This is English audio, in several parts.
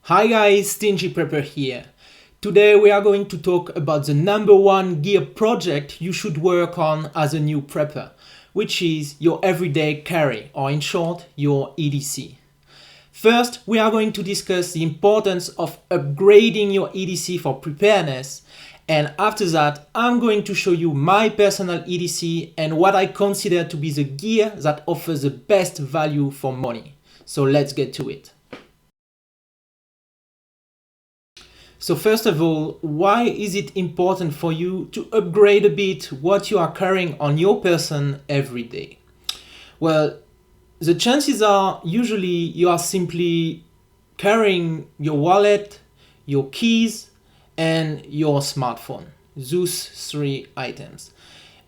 Hi guys, Stingy Prepper here. Today we are going to talk about the number one gear project you should work on as a new prepper, which is your everyday carry, or in short, your EDC. First, we are going to discuss the importance of upgrading your EDC for preparedness, and after that, I'm going to show you my personal EDC and what I consider to be the gear that offers the best value for money. So let's get to it. So first of all, why is it important for you to upgrade a bit what you are carrying on your person every day? Well, the chances are usually you are simply carrying your wallet, your keys, and your smartphone. Those three items.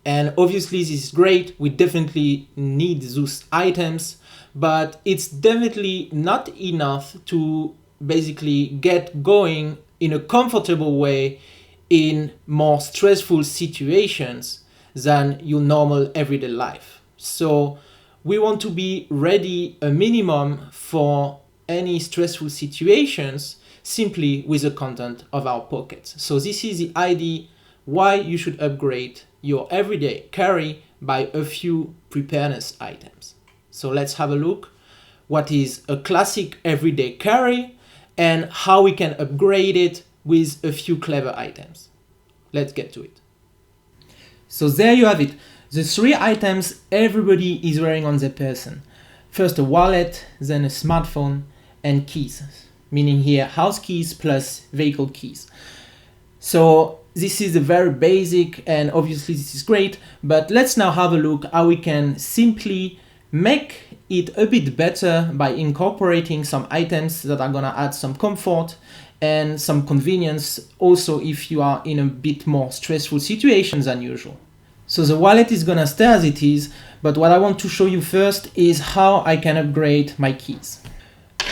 And obviously this is great. We definitely need those items, but it's definitely not enough to basically get going in a comfortable way in more stressful situations than your normal everyday life. So we want to be ready a minimum for any stressful situations simply with the content of our pockets. So this is the idea why you should upgrade your everyday carry by a few preparedness items. So let's have a look what is a classic everyday carry and how we can upgrade it with a few clever items. Let's get to it. So there you have it. The three items everybody is wearing on their person. First a wallet, then a smartphone, and keys. Meaning here house keys plus vehicle keys. So this is a very basic and obviously this is great, but let's now have a look how we can simply make it a bit better by incorporating some items that are gonna add some comfort and some convenience also if you are in a bit more stressful situations than usual. So the wallet is gonna stay as it is, but what I want to show you first is how I can upgrade my keys.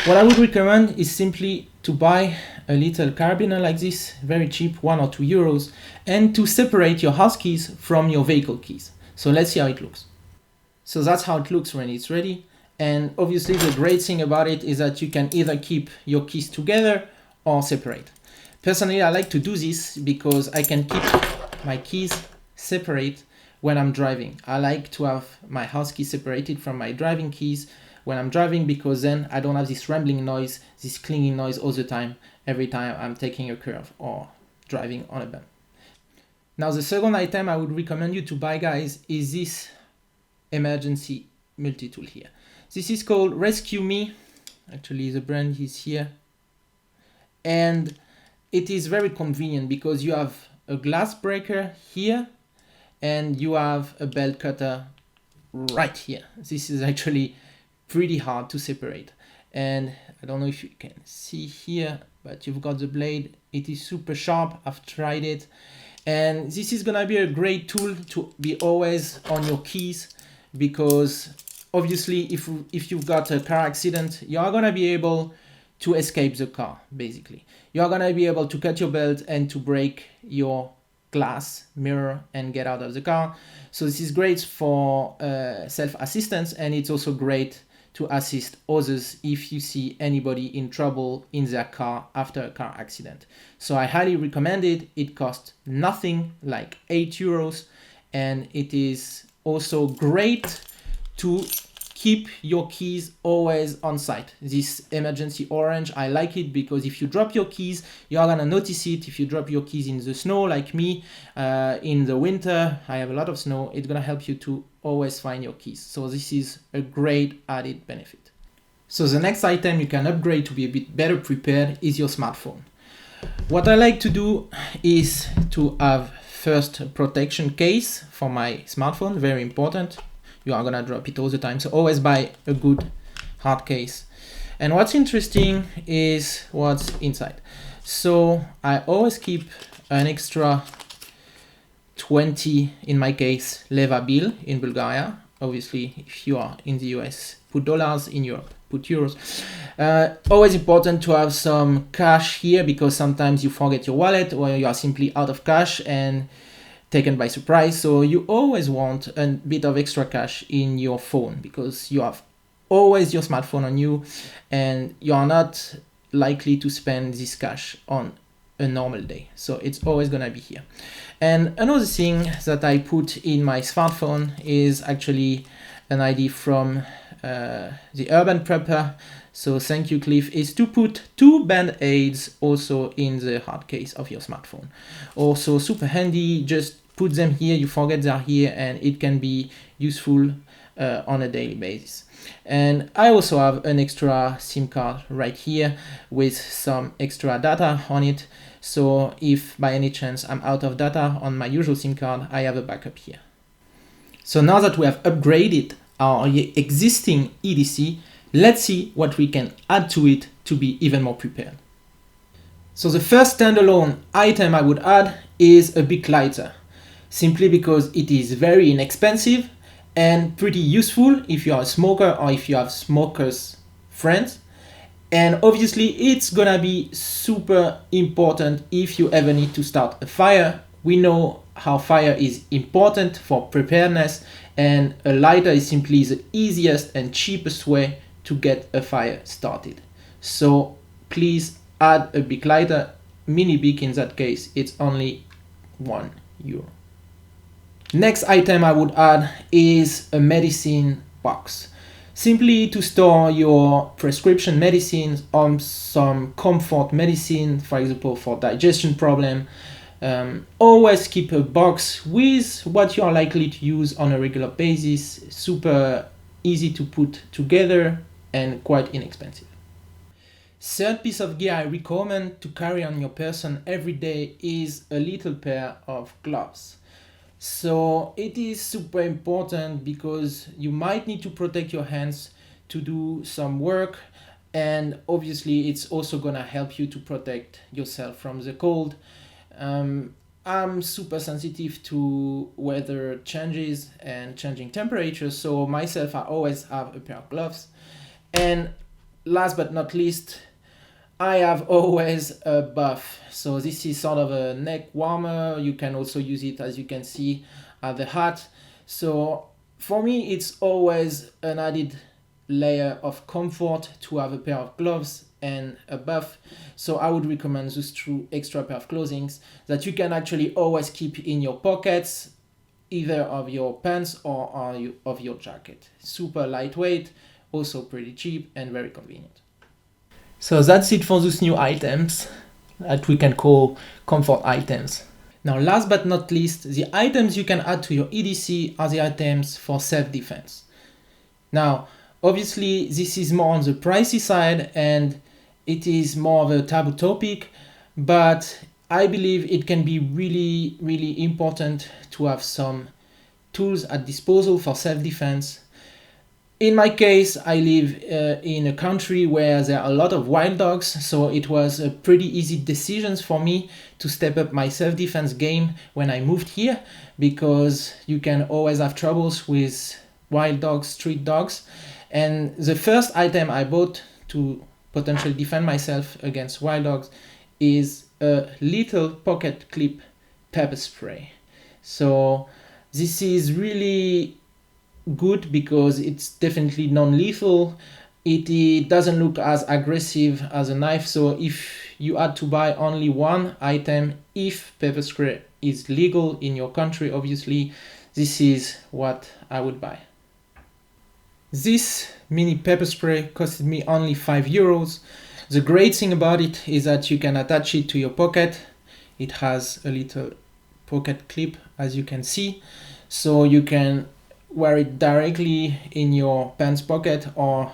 What I would recommend is simply to buy a little carabiner like this, very cheap, 1 or 2 euros, and to separate your house keys from your vehicle keys. So let's see how it looks. So that's how it looks when it's ready. And obviously the great thing about it is that you can either keep your keys together or separate. Personally, I like to do this because I can keep my keys separate when I'm driving. I like to have my house key separated from my driving keys when I'm driving because then I don't have this rambling noise, this clinging noise all the time, every time I'm taking a curve or driving on a bump. Now the second item I would recommend you to buy, guys, is this emergency multi-tool here. This is called Rescue Me. Actually the brand is here. And it is very convenient because you have a glass breaker here and you have a belt cutter right here. This is actually pretty hard to separate. And I don't know if you can see here, but you've got the blade. It is super sharp. I've tried it. And this is gonna be a great tool to be always on your keys because obviously if you've got a car accident, you are gonna be able to escape the car, basically. You are gonna be able to cut your belt and to break your glass mirror and get out of the car. So this is great for self-assistance, and it's also great to assist others if you see anybody in trouble in their car after a car accident. So I highly recommend it. It costs nothing, like 8 euros, and it is also great to keep your keys always on site. This emergency orange, I like it because if you drop your keys, you are gonna notice it. If you drop your keys in the snow like me, in the winter, I have a lot of snow, it's gonna help you to always find your keys. So this is a great added benefit. So the next item you can upgrade to be a bit better prepared is your smartphone. What I like to do is to have first a protection case for my smartphone, very important. You are gonna drop it all the time, so always buy a good hard case. And what's interesting is what's inside. So I always keep an extra 20, in my case, leva bill in Bulgaria. Obviously, if you are in the US, put dollars. In Europe, put euros. Always important to have some cash here because sometimes you forget your wallet or you are simply out of cash and taken by surprise. So you always want a bit of extra cash in your phone because you have always your smartphone on you and you are not likely to spend this cash on a normal day. So it's always gonna be here. And another thing that I put in my smartphone is actually an ID from the Urban Prepper. So thank you, Cliff, is to put 2 band-aids also in the hard case of your smartphone. Also super handy, just put them here, you forget they're here, and it can be useful on a daily basis. And I also have an extra SIM card right here with some extra data on it. So if by any chance I'm out of data on my usual SIM card, I have a backup here. So now that we have upgraded our existing EDC, let's see what we can add to it to be even more prepared. So the first standalone item I would add is a big lighter, simply because it is very inexpensive and pretty useful if you are a smoker or if you have smokers friends. And obviously it's gonna be super important if you ever need to start a fire. We know how fire is important for preparedness, and a lighter is simply the easiest and cheapest way to get a fire started. So please add a big lighter, mini big in that case, it's only €1. Next item I would add is a medicine box, simply to store your prescription medicines or some comfort medicine, for example for digestion problem. Always keep a box with what you are likely to use on a regular basis, super easy to put together and quite inexpensive. Third piece of gear I recommend to carry on your person every day is a little pair of gloves. So it is super important because you might need to protect your hands to do some work, and obviously it's also gonna help you to protect yourself from the cold. I'm super sensitive to weather changes and changing temperatures, so myself I always have a pair of gloves. And last but not least, I have always a buff. So this is sort of a neck warmer. You can also use it, as you can see, at the hat. So for me, it's always an added layer of comfort to have a pair of gloves and a buff. So I would recommend those 2 extra pair of clothing that you can actually always keep in your pockets, either of your pants or of your jacket. Super lightweight, also pretty cheap and very convenient. So that's it for those new items that we can call comfort items. Now, last but not least, the items you can add to your EDC are the items for self-defense. Now, obviously, this is more on the pricey side and it is more of a taboo topic, but I believe it can be really, really important to have some tools at disposal for self-defense. In my case, I live in a country where there are a lot of wild dogs, so it was a pretty easy decision for me to step up my self-defense game when I moved here, because you can always have troubles with wild dogs, street dogs. And the first item I bought to potentially defend myself against wild dogs is a little pocket clip pepper spray. So this is really good because it's definitely non-lethal. It doesn't look as aggressive as a knife, so if you had to buy only one item, if pepper spray is legal in your country, obviously, this is what I would buy. This mini pepper spray costed me only €5. The great thing about it is that you can attach it to your pocket. It has a little pocket clip, as you can see, so you can wear it directly in your pants pocket or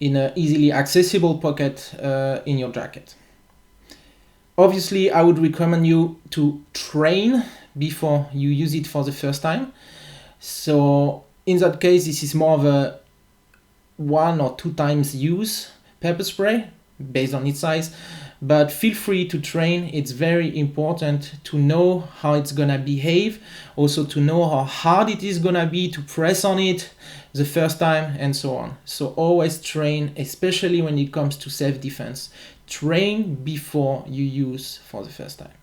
in an easily accessible pocket in your jacket. Obviously, I would recommend you to train before you use it for the first time. So in that case, this is more of a 1 or 2 times use pepper spray based on its size, but feel free to train. It's very important to know how it's gonna behave, also to know how hard it is gonna be to press on it the first time and so on. So always train, especially when it comes to self-defense. Train before you use for the first time.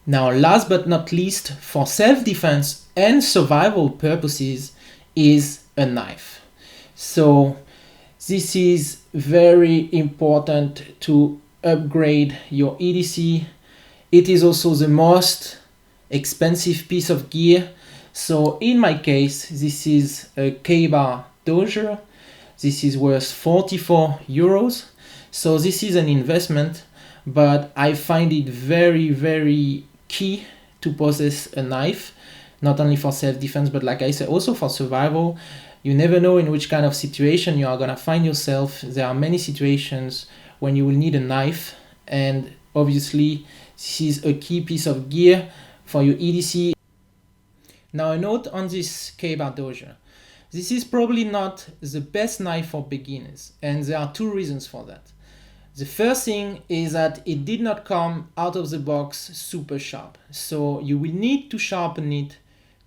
Now, last but not least, for self-defense and survival purposes is a knife. So This is very important to upgrade your EDC. It is also the most expensive piece of gear. So in my case, this is a K-bar dozer. This is worth 44 euros. So this is an investment, but I find it very key to possess a knife, not only for self-defense, but like I said, also for survival. You never know in which kind of situation you are gonna find yourself. There are many situations when you will need a knife, and obviously this is a key piece of gear for your EDC. Now a note on this K-bar dozer. This is probably not the best knife for beginners, and there are two reasons for that. The first thing is that it did not come out of the box super sharp, so you will need to sharpen it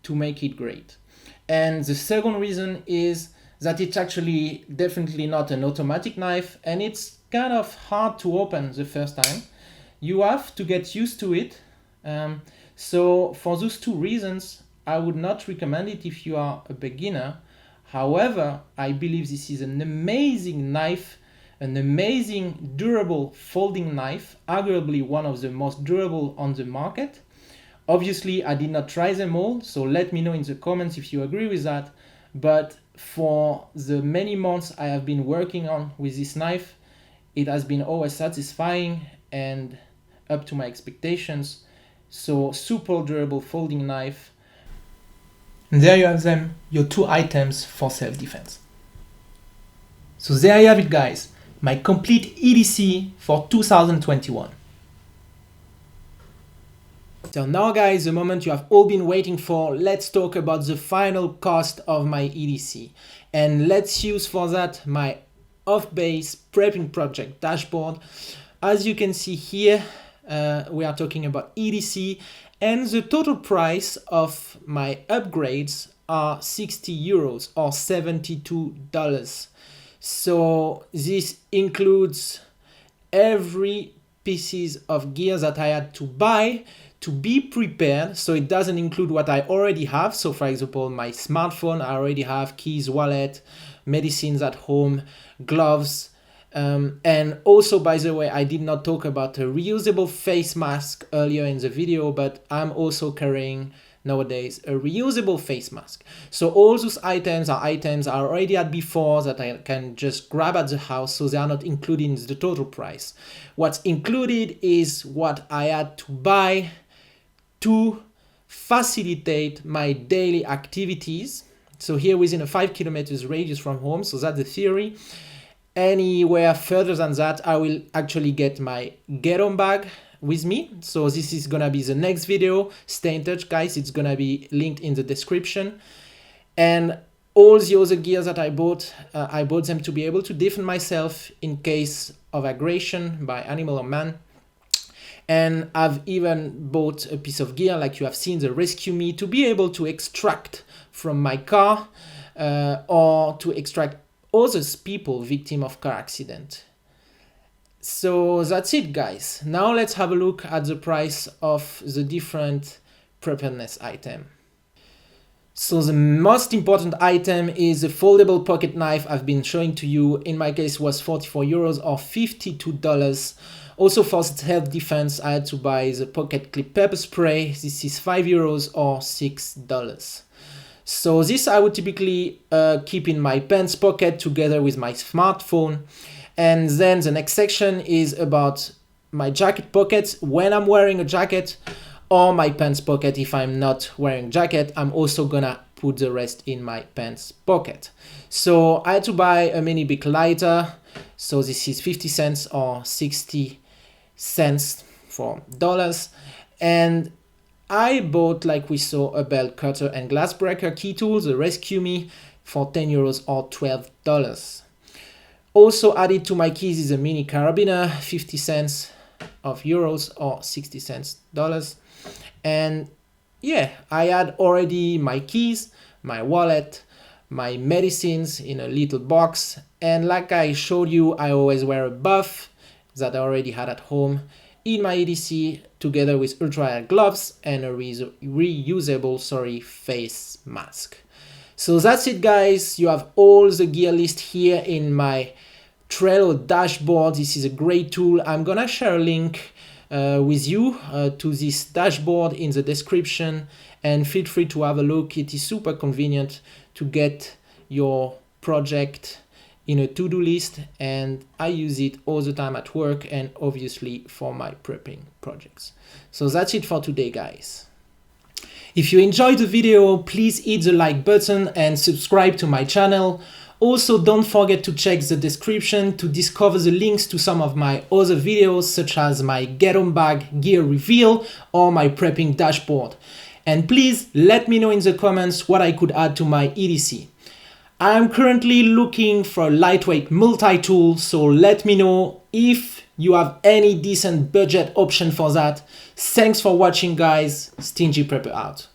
to make it great. And the second reason is that it's actually definitely not an automatic knife, and it's kind of hard to open the first time. You have to get used to it. So for those two reasons, I would not recommend it if you are a beginner. However, I believe this is an amazing knife, an amazing durable folding knife, arguably one of the most durable on the market. Obviously, I did not try them all, so let me know in the comments if you agree with that. But for the many months I have been working on with this knife, it has been always satisfying and up to my expectations. So super durable folding knife. And there you have them, your two items for self-defense. So there you have it, guys, my complete EDC for 2021. So now, guys, the moment you have all been waiting for, let's talk about the final cost of my EDC. And let's use for that my off-base prepping project dashboard. As you can see here, we are talking about EDC, and the total price of my upgrades are 60 euros or $72. So this includes every pieces of gear that I had to buy to be prepared. So it doesn't include what I already have. So for example, my smartphone, I already have keys, wallet, medicines at home, gloves. And also, by the way, I did not talk about a reusable face mask earlier in the video, but I'm also carrying nowadays a reusable face mask. So all those items are items I already had before that I can just grab at the house, so they are not included in the total price. What's included is what I had to buy to facilitate my daily activities. So here within a 5 kilometers radius from home, so that's the theory. Anywhere further than that, I will actually get my get-on bag with me. So this is gonna be the next video. Stay in touch, guys. It's gonna be linked in the description. And all the other gears that I bought them to be able to defend myself in case of aggression by animal or man. And I've even bought a piece of gear, like you have seen, the Rescue Me, to be able to extract from my car or to extract others people victim of car accident. So that's it, guys. Now let's have a look at the price of the different preparedness item. So the most important item is the foldable pocket knife I've been showing to you. In my case was 44 euros or $52. Also for self-defense, I had to buy the pocket clip pepper spray. This is 5 euros or $6. So this I would typically keep in my pants pocket together with my smartphone. And then the next section is about my jacket pockets when I'm wearing a jacket, or my pants pocket if I'm not wearing a jacket. I'm also gonna put the rest in my pants pocket. So I had to buy a mini big lighter. So this is 50 cents or 60 cents for dollars. And I bought, like we saw, a belt cutter and glass breaker key tool, the Rescue Me, for 10 euros or $12. Also added to my keys is a mini carabiner, 50 cents of euros or 60 cents dollars. And yeah, I had already my keys, my wallet, my medicines in a little box. And like I showed you, I always wear a buff that I already had at home in my EDC, together with ultra gloves and a reusable face mask. So that's it, guys. You have all the gear list here in my Trello dashboard. This is a great tool. I'm gonna share a link with you to this dashboard in the description, and feel free to have a look. It is super convenient to get your project in a to-do list, and I use it all the time at work and obviously for my prepping projects. So that's it for today, guys. If you enjoyed the video, please hit the like button and subscribe to my channel. Also, don't forget to check the description to discover the links to some of my other videos, such as my Get Home Bag gear reveal or my prepping dashboard. And please let me know in the comments what I could add to my EDC. I am currently looking for a lightweight multi-tool, so let me know if you have any decent budget option for that. Thanks for watching, guys. Stingy Prepper out.